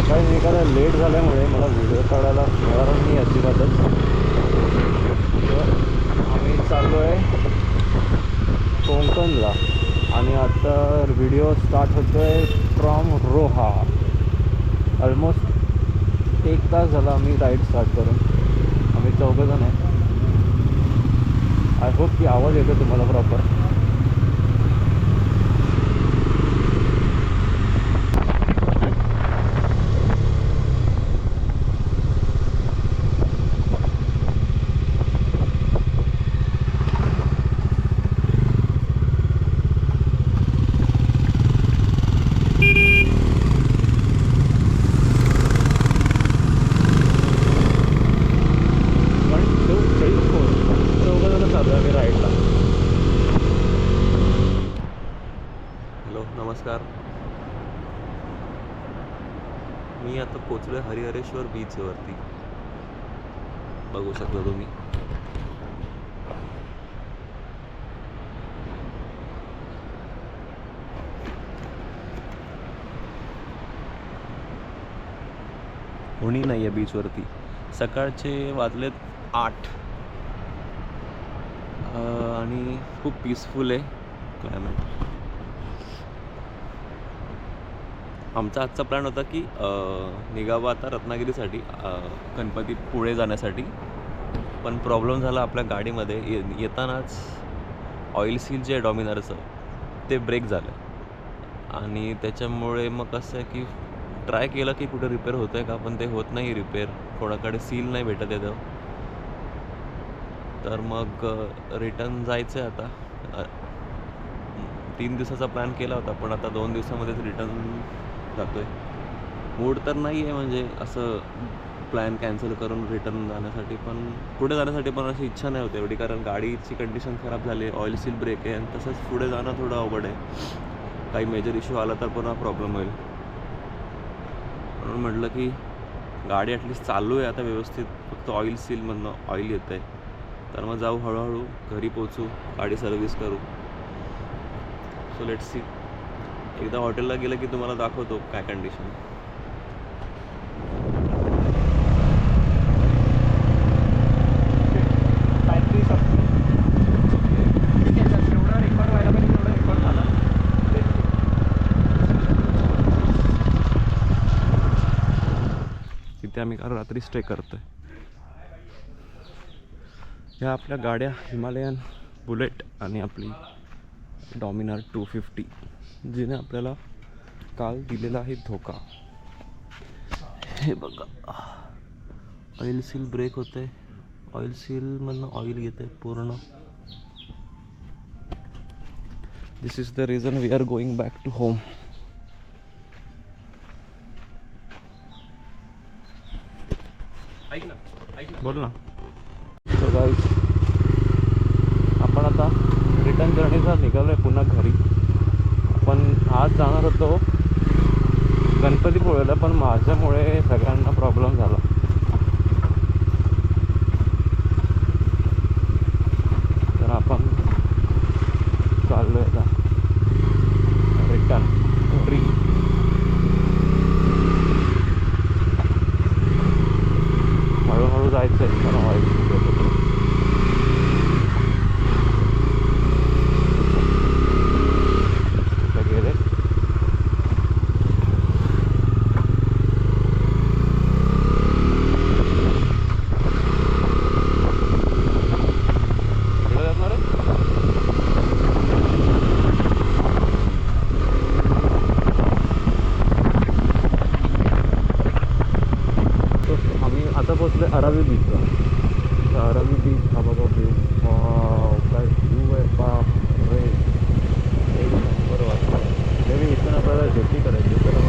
सकाळी निघायला लेट झाल्यामुळे मला व्हिडिओ काढायला मिळाला नाही अजिबातच. तर आम्ही चाललो आहे कोकणला आणि आता व्हिडिओ स्टार्ट होतो आहे फ्रॉम रोहा. ऑलमोस्ट 1 तास झाला आम्ही राईड स्टार्ट करून. आम्ही 4 जण आहे. आय होप की आवाज येतो तुम्हाला प्रॉपर. हॅलो नमस्कार. मी आता पोचलो आहे हरिहरेश्वर बीचवरती. बघू शकता तुम्ही. कोणी नाही आहे बीचवरती. सकाळचे वाजलेत 8 आणि खूप पीसफुल आहे क्लायमेट. आमचा आजचा प्लॅन होता की निघावं आता रत्नागिरीसाठी, गणपतीपुळे जाण्यासाठी. पण प्रॉब्लेम झाला आपल्या गाडीमध्ये. येतानाच ऑइल सील जे आहे डॉमिनारचं ते ब्रेक झालं आणि त्याच्यामुळे मग कसं आहे की ट्राय केलं की कुठे रिपेअर होतं आहे का, पण ते होत नाही रिपेअर. कोणाकडे सील नाही भेटत येतं. तर मग रिटर्न जायचं आहे आता. 3 दिवसाचा प्लॅन केला होता पण आता 2 दिवसामध्येच रिटर्न जातो आहे. मूड तर नाही आहे म्हणजे असं प्लॅन कॅन्सल करून रिटर्न जाण्यासाठी, पण पुढे जाण्यासाठी पण अशी इच्छा नाही होते एवढी, कारण गाडीची कंडिशन खराब झाली आहे. ऑइल सील ब्रेक आहे आणि तसंच पुढे जाणं थोडं अवघड आहे. काही मेजर इश्यू आला तर पुन्हा प्रॉब्लेम होईल. म्हणून म्हटलं की गाडी ॲटलिस्ट चालू आहे आता व्यवस्थित, फक्त ऑइल सीलमधनं ऑइल येतं आहे. तर मग जाऊ हळूहळू घरी पोचू, गाडी सर्व्हिस करू. So let's see. एकदा हॉटेलला गेलं की तुम्हाला दाखवतो काय कंडिशन. तिथे आम्ही काल रात्री स्टे करतोय. ह्या आपल्या गाड्या हिमालयन बुलेट आणि आपली डॉमिनार 250, जिने आपल्याला काल दिलेला आहे धोका. हे बघा, ऑइल सील ब्रेक होते. ऑइल सीलमधनं ऑइल येते पूर्ण. This is the reason we are going back to home. बोल ना. सो गाईज, आपण आता रिटर्न जर्नीचा निघालो आहे पुन्हा घरी. आपण आज जाणार होतो गणपतीपुळेला, पण माझ्यामुळे सगळ्यांना प्रॉब्लेम झाला. तर आपण चाललो आहे आता रिटर्न घरी. हळूहळू जायचं आहे कारण ऑइल गेले. आम्ही आता पोचलो अरावी बीचला. तर अरावी बीच हा बघा व्ह्यू. काय व्ह्यू आहे बाप रे. एक नंबर वाटतं. नेहमी इथून आपल्याला जेटी करायची तर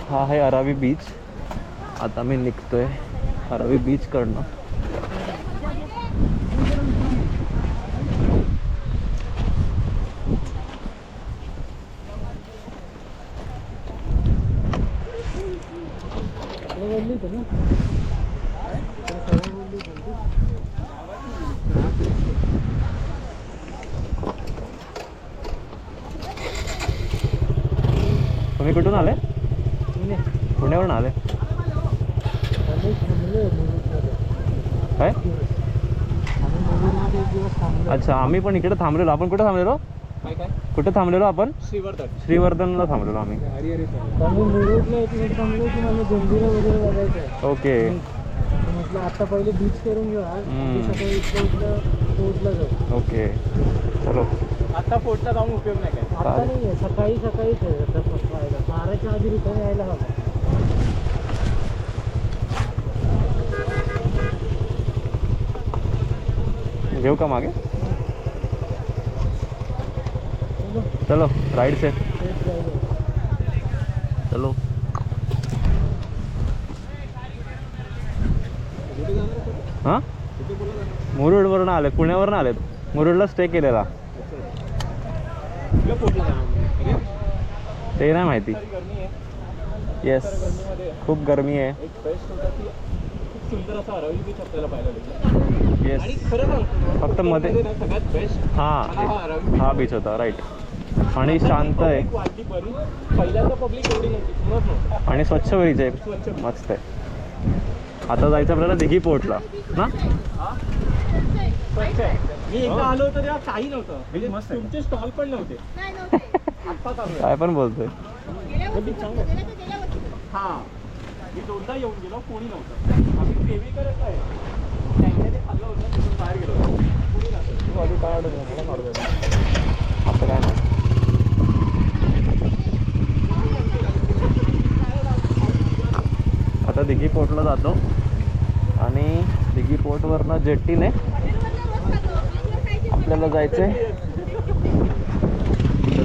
हा आहे अरावी बीच. आता मी निघतोय अरावी बीच कडनं. तुम्ही कुठून आले? पुण्यावरून आले काय? अच्छा, आम्ही पण इकडे थांबलेलो. आपण कुठे थांबलेलो? कुठे थांबलेलो आपण? श्रीवर्धनला थांबलेलो आम्ही. ओके, म्हटलं आता पहिले बीच करून घेऊ. सकाळी फोर्टला जाऊ. ओके, चलो. आता फोर्टला जाऊन उपयोग नाही काय. आता नाही आहे, सकाळीच 12च्या आधी रिटर्न यायला हवं. घेऊ का मागे? चलो, राईड से चलो. हां, मुरुडवरून आले, पुण्यावरून आलेत. मुरुडला स्टे केलेला. ते नाही माहिती. येस, खूप गरमी आहे. सुंदर असा अरावली बीच आपल्याला पाहायला भेटला. येस, आणि खरं सांगतो फक्त मध्ये सगळ्यात बेस्ट हा बीच होता. राईट. आणि शांत आहे पहिल्यांदा पब्लिक एवढी नव्हती आणि स्वच्छ बीच आहे. मस्त आहे. आता जायचं आपल्याला दिघी पोर्टला ना. मी एकदा आलो होतो तेव्हा काही नव्हतं. म्हणजे तुमचे स्टॉल पण नव्हते. आत्ता चालू काय पण बोलतोय. हा, मी दोनदा येऊन गेलो, कोणी नव्हतं. आम्ही सेवी करत आहे त्यांनी ते खाल्लं होतं, तिथून बाहेर गेलो होतो. कोणी नव्हतं. काय ऑर्डर असं काय नाही. आता दिघी पोर्टला जातो आणि दिघी पोर्टवरनं जेट्टीने आपल्याला जायचंय.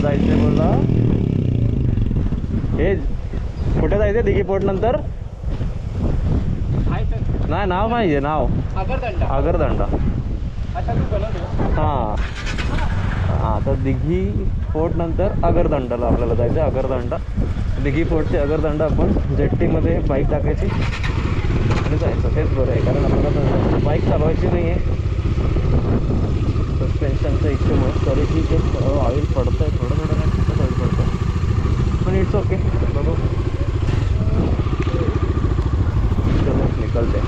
बोलला हे कुठे जायचंय दिघी पोर्ट नंतर? नाही, नाव पाहिजे. नाव आगरदंडा. हां हां, तर दिघी पोर्ट नंतर आगरदंडाला आपल्याला जायचं. आगरदंडा, दिघी पोर्टचे आगरदंडा आपण जेट्टीमध्ये बाईक टाकायची आणि जायचं. तेच बरं आहे, कारण आपल्याला बाईक चालवायची नाही आहे सस्पेन्शनच्या इच्छेमुळे. तरी ठीक आहे, ऑइल पडतं आहे थोडं थोडं, नाही खूपच ऑइल पडतं, पण इट्स ओके. बघू, चलो निकलते.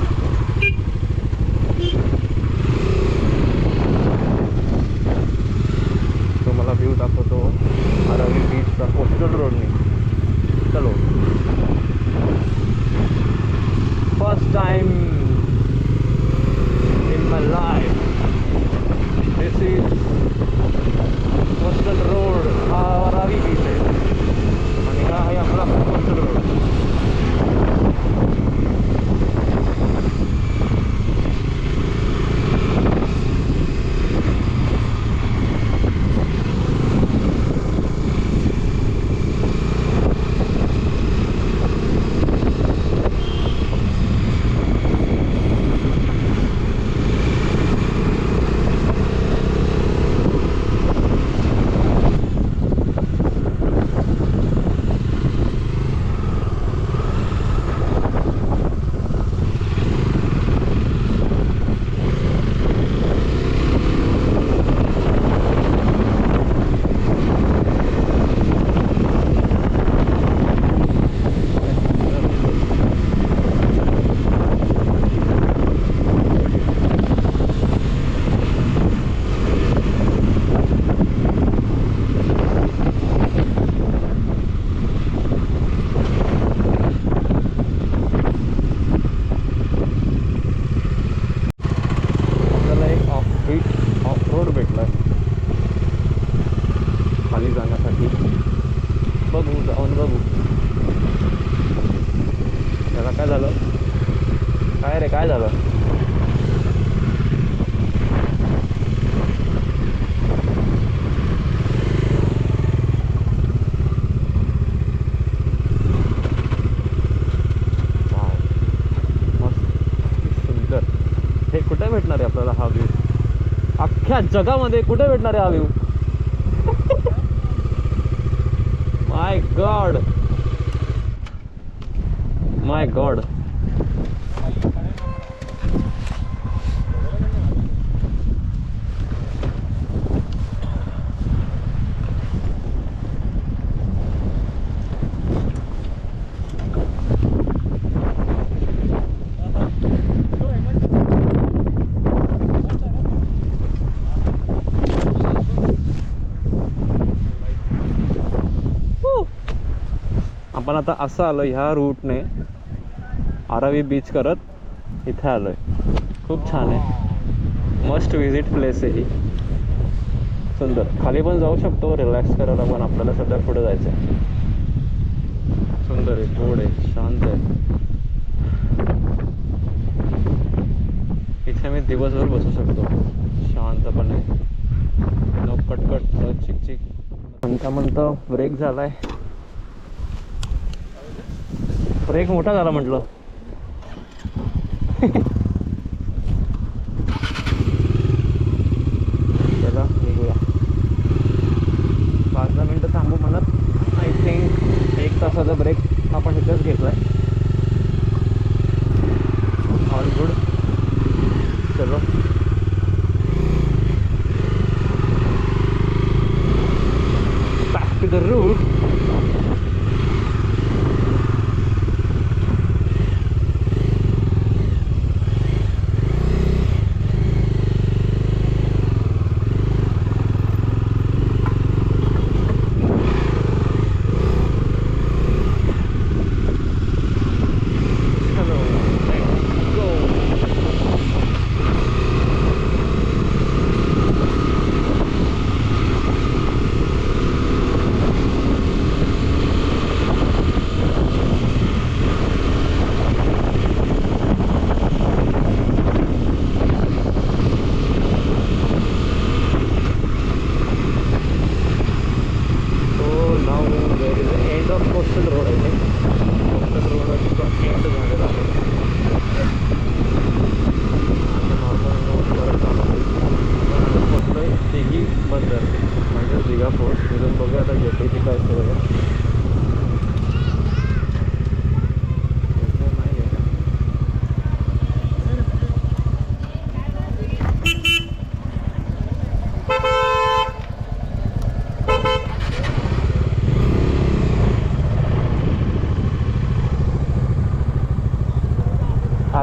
तुम्हाला व्ह्यू दाखवतो अरावली बीचचा कोस्टल रोडने. चलो. First time in my life this is coastal road. हा अरावली बीच आहे आणि हा आहे आपला कोस्टल रोड. काय झालं? सुंदर. हे कुठे भेटणार आहे आपल्याला हा व्ह्यू? अख्ख्या जगामध्ये कुठे भेटणार आहे हा व्ह्यू? माय गॉड, माय गॉड. आपण आता असं आलो ह्या रूटने आरावी बीच करत इथे आलो आहे. खूप छान आहे, मस्ट विजिट प्लेस आहे ही. सुंदर. खाली पण जाऊ शकतो रिलॅक्स करायला, पण आपल्याला सध्या पुढे जायचं आहे. सुंदर आहे, गोड आहे, शांत आहे. इथे मी दिवसभर बसू शकतो शांतपणे, न कटकट न चिकचिक. म्हणता ब्रेक झालाय, ब्रेक मोठा झाला म्हटलं. चला निघूया. 5-10 मिनटं थांबू म्हणत. आय थिंक 1 तासाचा ब्रेक आपण इथेच घेतलाय. All good. चलो back to the route. Hello, let's go.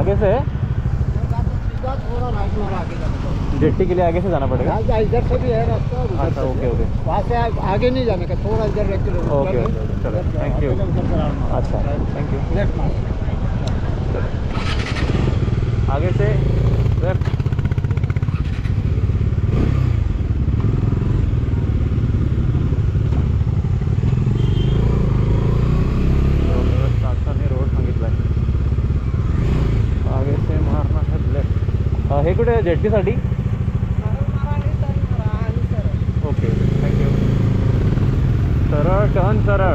आगे से थोड़ा राइट में आगे जाना जेट्टी के लिए आगे से जाना पड़ेगा. इधर से भी है रास्ता और उधर अच्छा, से ओके भी है। ओके. वहाँ से आगे नहीं जाने का, थोड़ा इधर 1 किलोमीटर ओके ओके चलो, थैंक यू. अच्छा, थैंक यू. लेफ्ट मार आगे से लेफ्ट. रोड सांगितलाय. आगे से मारना है लेफ्ट. हे कुठे आहे जेट्टीसाठी? Okay thank you. सरळ टर्न सरळ.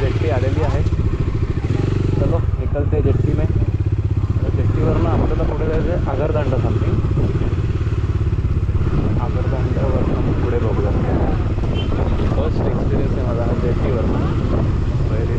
जेट्टी आलेली आहे. चलो निकलते जेट्टी में. जेट्टीवरनं आपल्याला पुढे जायचं आहे आगरदांडा समथिंग. आगरदांड्यावरनं मग पुढे बघूया. फर्स्ट एक्सपिरियन्स आहे माझा हा जेट्टीवरनं. व्हेरी